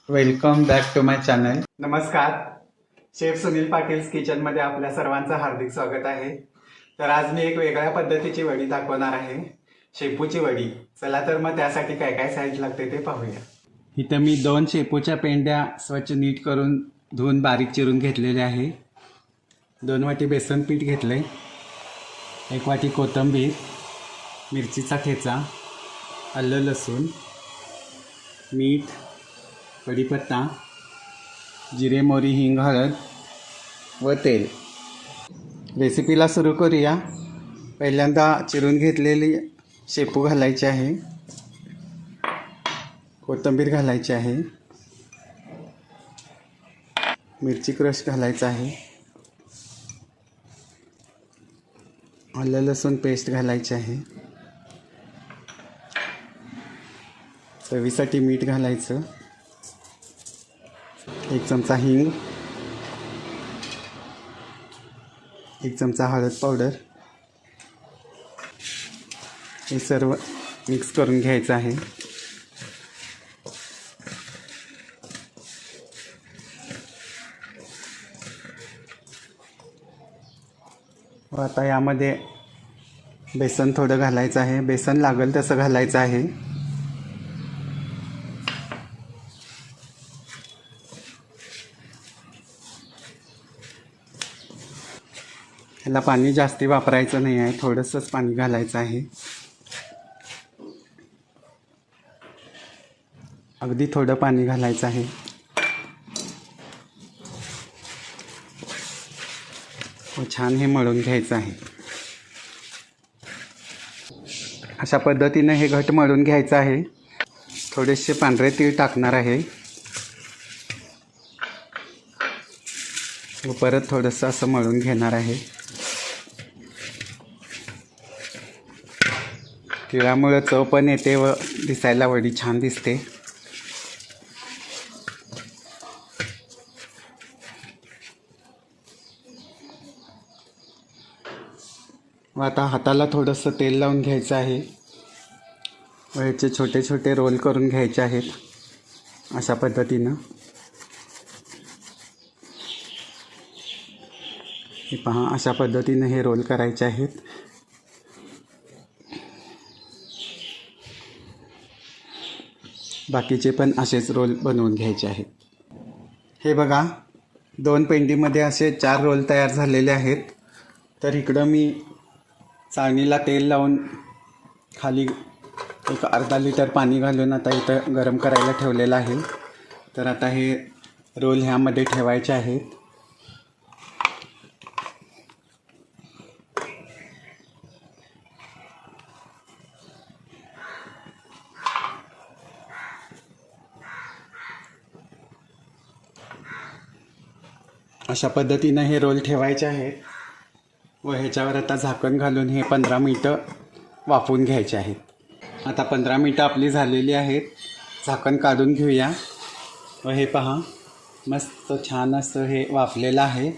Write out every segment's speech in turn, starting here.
Welcome back to my channel. नमस्कार. Chef Sunil Patil's kitchen मध्ये आपल्या सर्वांचं हार्दिक स्वागत आहे. तर आज मी एक वेगळ्या पद्धतीची वडी दाखवणार आहे, शेपूची वडी. चला तर मग त्यासाठी काय काय साहित्य लागते ते पाहूया. इथं मी 2 शेपूच्या पेंड्या स्वच्छ नीट करून धुवून बारीक चिरून घेतलेल्या आहे. 2 वाटी बेसन पीठ घेतलंय, 1 वाटी कोथिंबीर, मिरचीचा ठेचा, आलं लसूण, मीठ, कढीपत्ता, जिरे मोहरी हिंग हळद व तेल. रेसिपीला सुरू करूया. पहिल्यांदा चिरून घेतलेली शेपू घालायची आहे, कोथिंबीर घालायची आहे, मिरची क्रश घालायचा आहे, आलं लसूण पेस्ट घालायची आहे, चवीसाठी मीठ घालायचं, 1 चमचा हिंग, 1 चमचा हळद पावडर. हे सर्व मिक्स करून घ्यायचं आहे. व आता यामध्ये बेसन थोडं घालायचं आहे. बेसन लागेल तसं घालायचं आहे. ह्याला पाणी जास्ती वापरायचं नाही आहे, थोडंसंच पाणी घालायचं आहे. अगदी थोडं पाणी घालायचं आहे. व छान हे मळून घ्यायचं आहे. अशा पद्धतीने हे घट मळून घ्यायचं आहे. थोडेसे पांढरे तीळ टाकणार आहे व परत थोडंसं असं मळून घेणार आहे. तिळामुळे चव पण येते व दिसायला वडी छान दिसते. व आता हाताला थोडंसं तेल लावून घ्यायचं आहे व ह्याचे छोटे छोटे रोल करून घ्यायचे आहेत. अशा पद्धतीनं हे पहा, अशा पद्धतीनं हे रोल करायचे आहेत. बाकीचे पण असेच रोल बनवून घ्यायचे आहेत. हे बघा, 2 पेंडीमध्ये असे 4 रोल तयार झालेले आहेत. तर इकडं मी चाळणीला तेल लावून खाली एक अर्धा लिटर पाणी घालून आता इथं गरम करायला ठेवलेलं आहे. तर आता हे रोल ह्यामध्ये ठेवायचे आहेत. अशा पद्धतीनं हे रोल ठेवायचे आहेत व ह्याच्यावर आता झाकण घालून हे 15 मिनटं वाफवून घ्यायचे आहेत. आता 15 मिनटं आपली झालेली आहेत. झाकण काढून घेऊया व हे पहा, मस्त छान असं हे वाफलेलं आहे.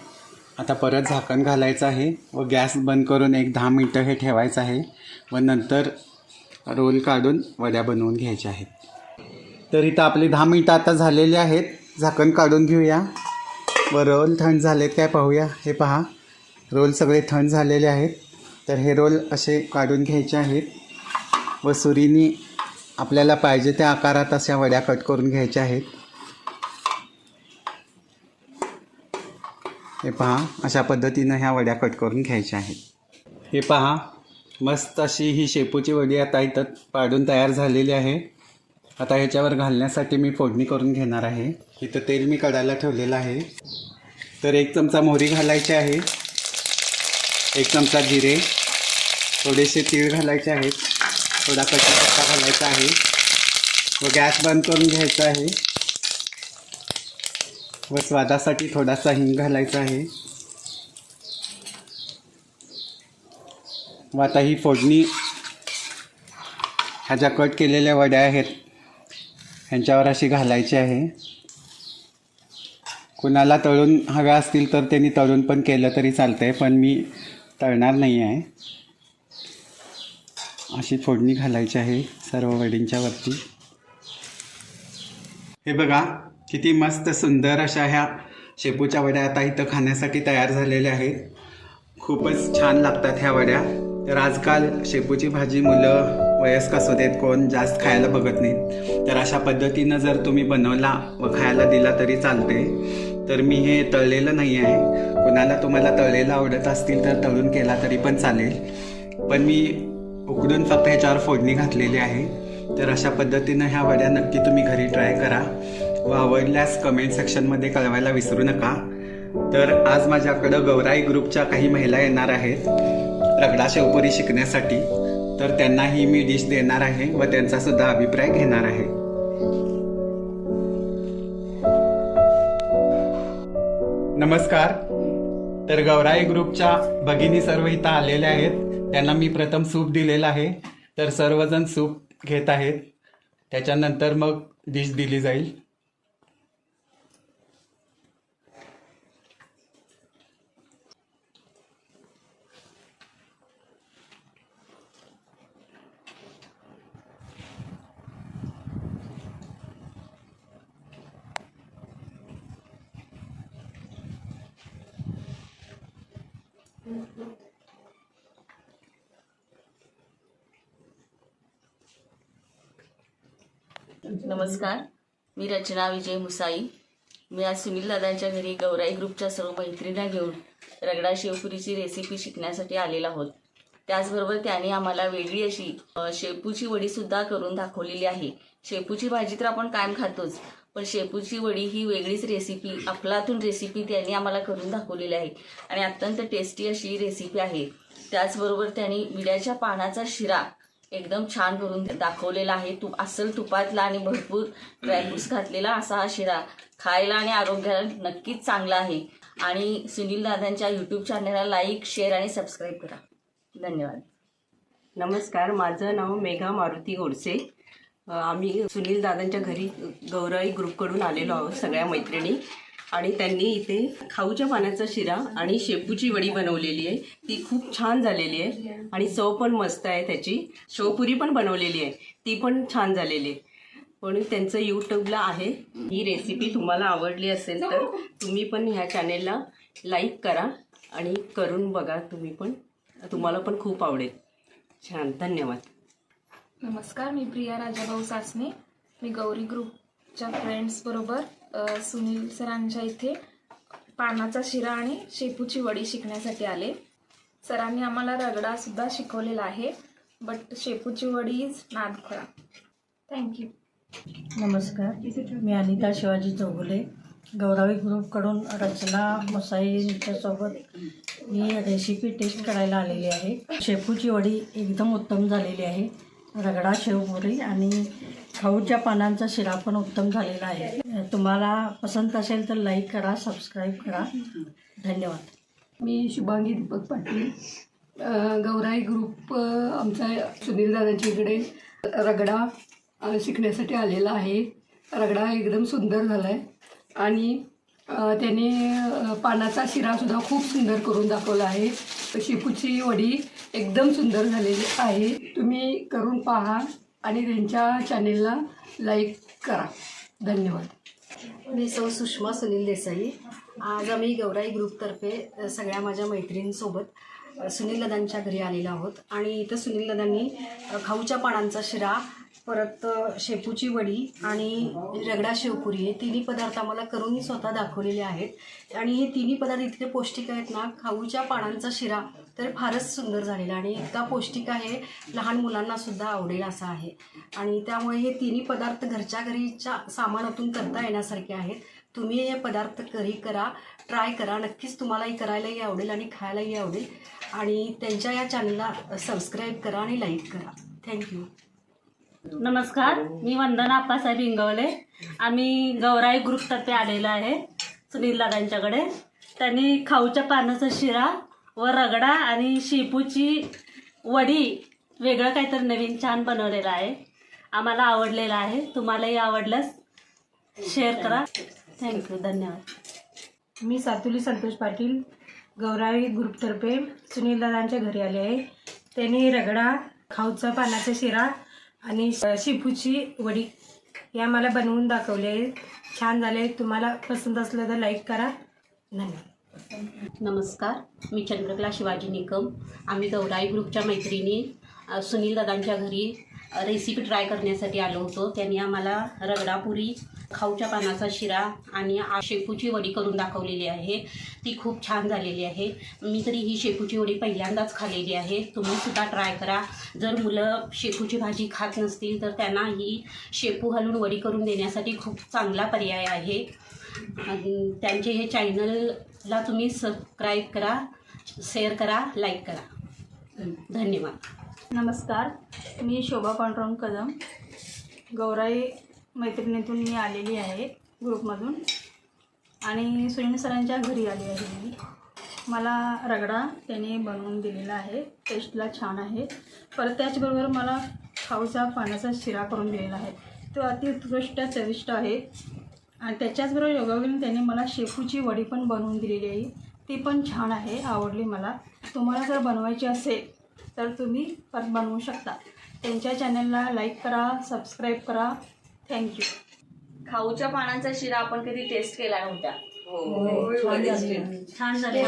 आता परत झाकण घालायचं आहे व गॅस बंद करून 10 मिनटं हे ठेवायचं आहे व नंतर रोल काढून वड्या बनवून घ्यायच्या आहेत. तर इथं आपली 10 मिनटं आता झालेली आहेत. झाकण काढून घेऊया व रोल थंड झालेत काय पाहूया. हे पहा, रोल सगळे थंड झालेले आहेत. तर हे रोल असे काढून घ्यायचे आहेत व सुरीने आपल्याला पाहिजे त्या आकारात अशा वड्या कट करून घ्यायच्या आहेत. हे पहा, अशा पद्धतीनं ह्या वड्या कट करून घ्यायच्या आहेत. हे पहा, मस्त अशी ही शेपूची वडी आता इथं पाडून तयार झालेली आहे. आता ह्याच्यावर घालण्यासाठी मी फोडणी करून घेणार आहे. इथं तेल मी कढायला ठेवलेलं आहे. तर 1 चमचा मोहरी घालायची आहे, 1 चमचा जिरे, थोडेसे तीळ घालायचे आहेत, थोडा कढीपत्ता घालायचा आहे व गॅस बंद करून घ्यायचा आहे व स्वादासाठी थोडासा हिंग घालायचा आहे. व आता ही फोडणी ह्या ज्या कट केलेल्या वड्या आहेत ह्यांच्यावर अशी घालायची आहे. कुणाला तळून हव्या असतील तर त्यांनी तळून पण केलं तरी चालतं आहे, पण मी तळणार नाही आहे. अशी फोडणी घालायची आहे सर्व वडींच्या वरती. हे बघा, किती मस्त सुंदर अशा ह्या शेपूच्या वड्या आता इथं खाण्यासाठी तयार झालेल्या आहेत. खूपच छान लागतात ह्या वड्या. तर आजकाल शेपूची भाजी मुलं वयस्क असू देत कोण जास्त खायला बघत नाहीत. तर अशा पद्धतीनं जर तुम्ही बनवला व खायला दिला तरी चालते. तर मी हे तळलेलं नाही आहे. कोणाला तुम्हाला तळलेलं आवडत असतील तर तळून केला तरी पण चालेल. पण मी उकडून फक्त ह्याच्यावर फोडणी घातलेली आहे. तर अशा पद्धतीनं ह्या वड्या नक्की तुम्ही घरी ट्राय करा व आवडल्यास कमेंट सेक्शनमध्ये कळवायला विसरू नका. तर आज माझ्याकडं गौराई ग्रुपच्या काही महिला येणार आहेत रगडा शेवपुरी शिकण्यासाठी. तर त्यांनाही मी डिश देणार आहे व त्यांचा सुद्धा अभिप्राय घेणार आहे. नमस्कार. तर गौराई ग्रुपच्या भगिनी सर्व इथं आलेल्या आहेत. त्यांना मी प्रथम सूप दिलेलं आहे. तर सर्वजण सूप घेत आहेत. त्याच्यानंतर मग डिश दिली जाईल. नमस्कार, मी रचना विजय मुसाई. मी आज सुनील दादांच्या घरी गौराई ग्रुपच्या सर्व मैत्रिणी घेऊन रगडा शेवपुरीची रेसिपी शिकण्यासाठी आलेलो आहोत. त्याचबरोबर त्यांनी आम्हाला वेगळी अशी शेपूची वडीसुद्धा करून दाखवलेली आहे. शेपूची भाजी तर आपण कायम खातोच, पण शेपूची वडी ही वेगळीच रेसिपी, अफलातून रेसिपी त्यांनी आम्हाला करून दाखवलेली आहे आणि अत्यंत टेस्टी अशी रेसिपी आहे. त्याचबरोबर त्यांनी विड्याच्या पानाचा शिरा एकदम छान करून दाखवलेला आहे. अस्सल तुपातला आणि भरपूर ड्रायफ्रुट्स घातलेला असा हा शिरा खायला आणि आरोग्याला नक्कीच चांगला आहे. आणि सुनील दादांच्या यूट्यूब चॅनलला लाईक, शेअर आणि सबस्क्राईब करा. धन्यवाद. नमस्कार, माझं नाव मेघा मारुती गोडसे. आम्ही सुनील दादांच्या घरी गौराई ग्रुपकडून आलेलो आहोत सगळ्या मैत्रिणी. आणि त्यांनी इथे खाऊच्या पाण्याचा शिरा आणि शेपूची वडी बनवलेली आहे. ती खूप छान झालेली आहे आणि चव पण मस्त आहे. त्याची शेवपुरी पण बनवलेली आहे, ती पण छान झालेली आहे. म्हणून त्यांचं यूट्यूबला आहे. ही रेसिपी तुम्हाला आवडली असेल तर तुम्ही पण ह्या चॅनेलला लाईक करा आणि करून बघा तुम्ही पण, तुम्हाला पण खूप आवडेल. छान, धन्यवाद. नमस्कार, मी प्रिया राजाभाऊ सासने. मी गौरी ग्रुपच्या फ्रेंड्स बरोबर सुनील सरांच्या इथे पानाचा शिरा आणि शेपूची वडी शिकण्यासाठी आले. सरांनी आम्हाला रगडा सुद्धा शिकवलेला आहे, बट शेपूची वडी इज नादखोळा. थँक्यू. नमस्कार, मी अनिता शिवाजी चौगुले. गौराई ग्रुपकडून रचना मुसाई यांच्यासोबत मी रेसिपी टेस्ट करायला आलेली आहे. शेपूची वडी एकदम उत्तम झालेली आहे. रगडा शेवपुरी आणि खाऊच्या पानांचा शिरा पण उत्तम झालेला आहे. तुम्हाला पसंत असेल तर लाईक करा, सबस्क्राईब करा. धन्यवाद. मी शुभांगी दीपक पाटील. गौराई ग्रुप आमचा सुनील दादांच्या इकडे रगडा शिकण्यासाठी आलेला आहे. रगडा एकदम सुंदर झाला आहे आणि त्याने पानाचा शिरासुद्धा खूप सुंदर करून दाखवला आहे. शेपूची वडी एकदम सुंदर झालेली आहे. तुम्ही करून पहा आणि त्यांच्या चॅनेलला लाईक करा. धन्यवाद. मी सौ सुषमा सुनील देसाई. आज आम्ही गौराई ग्रुपतर्फे सगळ्या माझ्या मैत्रिणींसोबत सुनील दादांच्या घरी आलेलो आहोत आणि इथं सुनील दादांनी खाऊच्या पानांचा शिरा, परत शेपूची वडी आणि रगडा शेवपुरी हे तिन्ही पदार्थ आम्हाला करून स्वतः दाखवलेले आहेत. आणि हे तिन्ही पदार्थ इतके पौष्टिक आहेत ना. खाऊच्या पानांचा शिरा तर फारच सुंदर झालेला आणि इतका पौष्टिक आहे, लहान मुलांनासुद्धा आवडेल असा आहे. आणि त्यामुळे हे तिन्ही पदार्थ घरच्या घरीच्या सामानातून करता येण्यासारखे आहेत. तुम्ही हे पदार्थ घरी करा, ट्राय करा. नक्कीच तुम्हालाही करायलाही आवडेल आणि खायलाही आवडेल. आणि त्यांच्या या चॅनलला सबस्क्राईब करा आणि लाईक करा. थँक्यू. नमस्कार, मी वंदना आप्पासाहेब इंगवले. आम्ही गौराई ग्रुपतर्फे आलेलो आहे सुनील दादांच्याकडे. त्यांनी खाऊच्या पानाचा शिरा व रगडा आणि शेपूची वडी वेगळं काहीतरी नवीन छान बनवलेलं आहे. आम्हाला आवडलेलं आहे. तुम्हालाही आवडल्यास शेअर करा. थँक्यू. धन्यवाद. मी सातुली संतोष पाटील. गौराई ग्रुपतर्फे सुनील दादांच्या घरी आले आहे. त्यांनी रगडा, खाऊचा पानाचा शिरा आणि शेपूची वडी हे आम्हाला बनवून दाखवले. छान झाले. तुम्हाला पसंत असलं तर लाईक करा. धन्यवाद. नमस्कार, मी चंद्रकला शिवाजी निकम. आम्ही गौराई ग्रुपच्या मैत्रिणी सुनील दादांच्या घरी रेसिपी ट्राय करण्यासाठी आलो होतो. त्यांनी आम्हाला रगडापुरी, खाऊच्या पानाचा शिरा आणि शेपूची वडी करून दाखवलेली आहे. ती खूप छान झालेली आहे. मी तरी ही शेपूची वडी पहिल्यांदाच खाल्लेली आहे. तुम्हीसुद्धा ट्राय करा. जर मुलं शेपूची भाजी खात नसतील तर त्यांना ही शेपू घालून वडी करून देण्यासाठी खूप चांगला पर्याय आहे. त्यांचे हे चॅनलला तुम्ही सबस्क्राईब करा, शेअर करा, लाईक करा. धन्यवाद. नमस्कार, मी शोभा पांडुरंग कदम. गौराई मैत्रिणीतून मी आलेली आहे ग्रुपमधून आणि सुनील सरांच्या घरी आली आहे मी. मला रगडा त्याने बनवून दिलेला आहे. टेस्टला छान आहे. परत त्याचबरोबर मला खाऊचा पानाचा शिरा करून दिलेला आहे. तो अतिउत्कृष्ट चविष्ट आहे. आणि त्याच्याचबरोबर योगायोगाने त्याने मला शेपूची वडी पण बनवून दिलेली आहे. ती पण छान आहे, आवडली मला. तुम्हाला जर बनवायची असेल तर तुम्ही पण बनवू शकता. त्यांच्या चॅनलला लाईक करा, सबस्क्राईब करा. थँक्यू. खाऊच्या पानांचा शिरा आपण कधी टेस्ट केला नव्हता. छान झाले.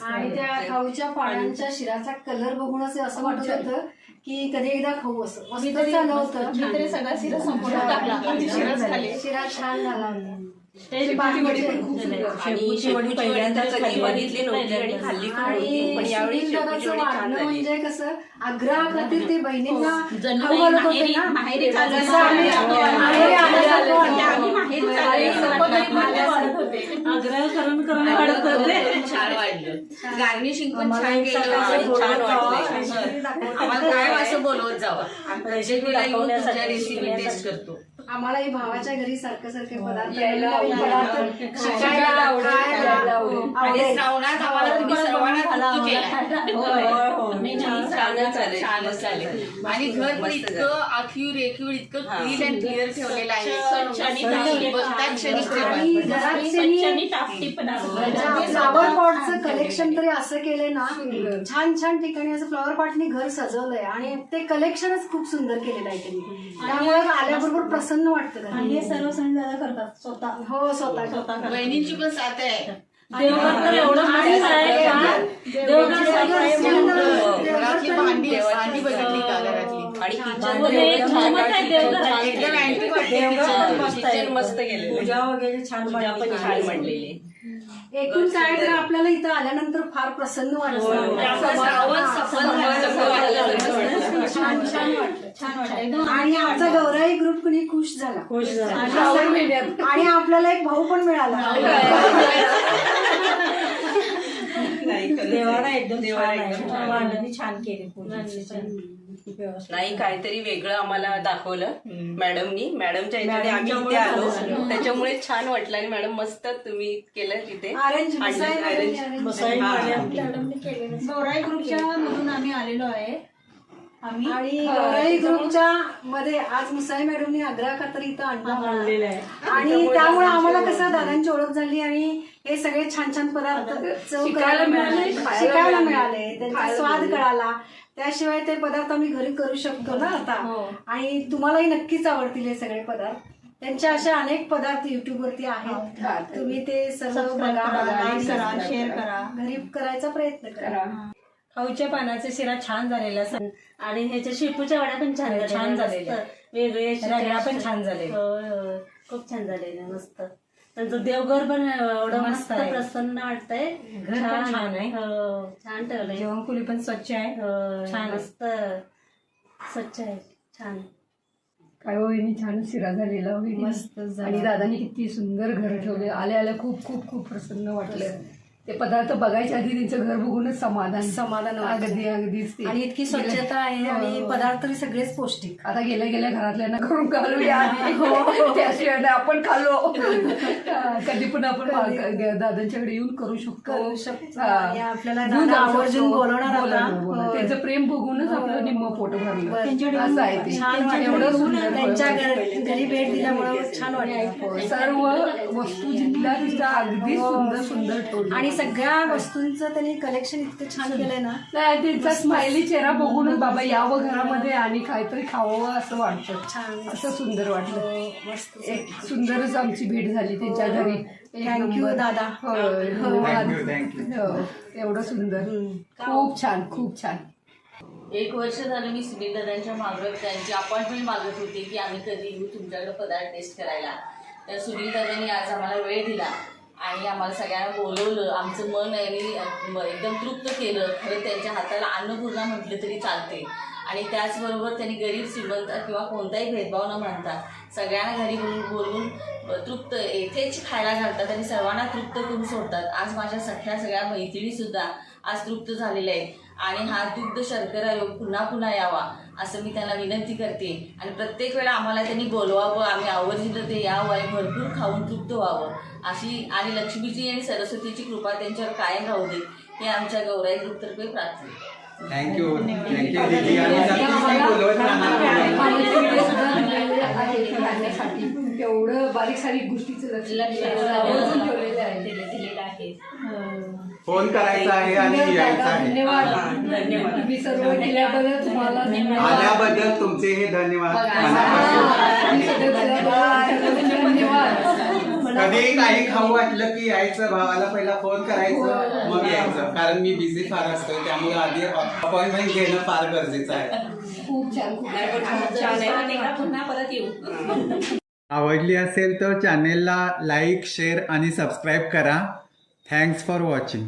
आणि त्या खाऊच्या पानांच्या शिराचा कलर बघूनच असं वाटत होतं की कधी एकदा खाऊ असं. मी तरी सगळा शिरा संपूर्ण टाकला. शिरा छान झाला होता. शेपूची वडी पहिल्यांदा कधी बघितली नव्हती आणि खाल्ली पण नव्हती, पण यावेळी शेपूची वडी छान झाली. म्हणजे कसं आग्रह खातीर ते बहिणींना जणू खाऊ घालत होते ना. माहेरी जसं आम्ही माहेरी आल्यासारखं आग्रह करून वाढत होते. छान वाटलं. गार्निशिंग पण छान केलं. छान वाटलं. आम्हाला काय असं बोलवत जावं. रेसिपीला येऊन तुमच्या रेसिपी टेस्ट करतो. आम्हालाही भावाच्या घरी सारखे पदार्थ शिकायला आवडेल. आणि श्रावणात आम्हाला तुम्ही सर्वांना तृप्त केला. छानच चालेल. आणि घर पण इतकं आखीव रेखीव इतकं क्लीन अँड क्लिअर ठेवलेलं आहे. फ्लॉवर पॉटचं कलेक्शन तरी असं केलंय ना, छान छान ठिकाणी असं फ्लॉवर पॉटनी घर सजवलंय आणि ते कलेक्शनच खूप सुंदर केलेलं आहे त्यांनी. त्यामुळे आल्याबरोबर प्रसन्न वाटतं. आणि हे सर्व सण दादा करतात स्वतः. हो, स्वतः. बहिणींची पण साथ आहे. देवघर तर एवढं भारी आहे का? घरातली भांडी बघितली का घरातली? आणि किचन मस्त गेलेलं. पूजा वगैरे छान मांडलेली. एकूण काय तर आपल्याला इथं आल्यानंतर फार प्रसन्न वाटतं. छान वाटलं. आणि आमचा गौराई ग्रुप कुणी खुश झाला. आणि आपल्याला एक भाऊ पण मिळाला. देवाला एकदम वाढणी छान केली. नाही, काहीतरी वेगळं आम्हाला दाखवलं मॅडमनी. मॅडमच्या इथे आम्ही इथे आलो, त्याच्यामुळे छान वाटलं. आणि मॅडम मस्त तुम्ही केलं तिथे. गौराई ग्रुपच्या मधून आम्ही आलेलो आहे. आणि गौराई ग्रुपच्या मध्ये आज मुसाई मॅडमनी आग्रह खातर इथं आणलेलं आहे. आणि त्यामुळे आम्हाला कसं दादांची ओळख झाली आणि हे सगळे छान छान पदार्थ शिकायला मिळाले. त्यांचा स्वाद कळाला. त्याशिवाय ते पदार्थ आम्ही घरी करू शकतो ना आता. आणि तुम्हालाही नक्कीच आवडतील हे सगळे पदार्थ. त्यांचे असे अनेक पदार्थ युट्यूबवरती आहेत. तुम्ही ते सर्व बघा, लाईक करा, शेअर करा, घरी करायचा प्रयत्न करा. खाऊच्या पानाचा शिरा छान झालेला आणि ह्याच्या शेपूच्या वड्या पण छान झालेल्या. वेगळे रगडा पण छान झालेला. खूप छान झालेलं. मस्त. त्यांचं देवघर पण एवढं मस्त प्रसन्न वाटतंय. घर पण छान आहे. छान ठेवलंय. जेवणखोली पण स्वच्छ आहे. छान मस्त स्वच्छ आहे. छान. काय वहिनी छान शिरा झालेला मस्त. आणि दादानी किती सुंदर घर ठेवले. आल्या आल्या खूप खूप खूप प्रसन्न वाटलं. ते पदार्थ बघायच्या आधी त्यांचं घर बघूनच समाधान अगदीच. आणि इतकी स्वच्छता आहे आणि पदार्थ तरी सगळेच पौष्टिक. आता गेल्या घरातल्यांना करून घालूया. त्याशिवाय आपण खालो कधी पण आपण दादांच्याकडे येऊन करू शकतो. आपल्याला आवर्जून बोलवणार. त्यांचं प्रेम बघूनच आपलं निम्म पोट भरलं. असं आहे ते. एवढं सुंदर. त्यांच्या घरी भेट दिल्यामुळे छान वाटलं. सर्व वस्तू जिथल्या तिथं अगदी सुंदर ठेवली. आणि सगळ्या वस्तूंचं त्यांनी कलेक्शन इतकं छान केलंय ना. नाही त्यांचा स्माइली चेहरा बघूनच बाबा यावं घरामध्ये आणि काहीतरी खावं असं वाटतं. छान असं सुंदर वाटलं. मस्त. एक सुंदरच आमची भेट झाली त्यांच्या घरी. एक थँक्यू नंबर. दादा. होय, धन्यवाद. थँक्यू. हो, एवढं सुंदर. खूप छान, खूप छान. 1 वर्ष झालं मी सुनील दादांच्या मागं त्यांची अपॉइंटमेंट मागत होते की आम्ही कधी येऊ तुमच्याकडे पदार्थ टेस्ट करायला. तर सुनील दादांनी आज आम्हाला वेळ दिला आणि आम्हाला सगळ्यांना बोलवलं. आमचं मन यांनी एकदम तृप्त केलं. खरं त्यांच्या हाताला अन्नपूर्णा म्हटलं तरी चालते. आणि त्याचबरोबर त्यांनी गरीब श्रीमंत किंवा कोणताही भेदभाव न मानता सगळ्यांना घरी बोलवून तृप्त येथेच खायला घालतात आणि सर्वांना तृप्त करून सोडतात. आज माझ्या सगळ्या मैत्रिणीसुद्धा आज तृप्त झालेल्या आहेत आणि हा दुग्ध शर्करा योग पुन्हा पुन्हा यावा असं मी त्यांना विनंती करते. आणि प्रत्येक वेळा आम्हाला त्यांनी बोलवावं, आम्ही आवर्जून ते यावं आणि भरपूर खाऊन तृप्त व्हावं अशी आणि लक्ष्मीची आणि सरस्वतीची कृपा त्यांच्यावर कायम राहू दे हे आमच्या गौराई ग्रुपतर्फे प्रार्थना. थँक्यू दीदी. आणि नक्कीच मी बोलवत राहण्यासाठी तेवढं बारीक सारीक गोष्टीचं लक्ष आवर्जून ठेवलेलं आहे. फोन करायचा आहे आणि यायचं आहे. धन्यवाद. तुम्ही सर्व केल्याबद्दल तुम्हाला आल्याबद्दल तुमचे हे धन्यवाद. धन्यवाद. कधी काही खाऊ वाटलं की यायचं, भावाला पहिला फोन करायचं मग यायचं. कारण मी बिझी फार असतो त्यामुळे आधी अपॉइंटमेंट घेणं फार गरजेचं आहे. खूप छान, खूप छान. पुन्हा परत येऊ. आवडली असेल तर चॅनेलला लाईक, शेअर आणि सबस्क्राईब करा. Thanks for watching.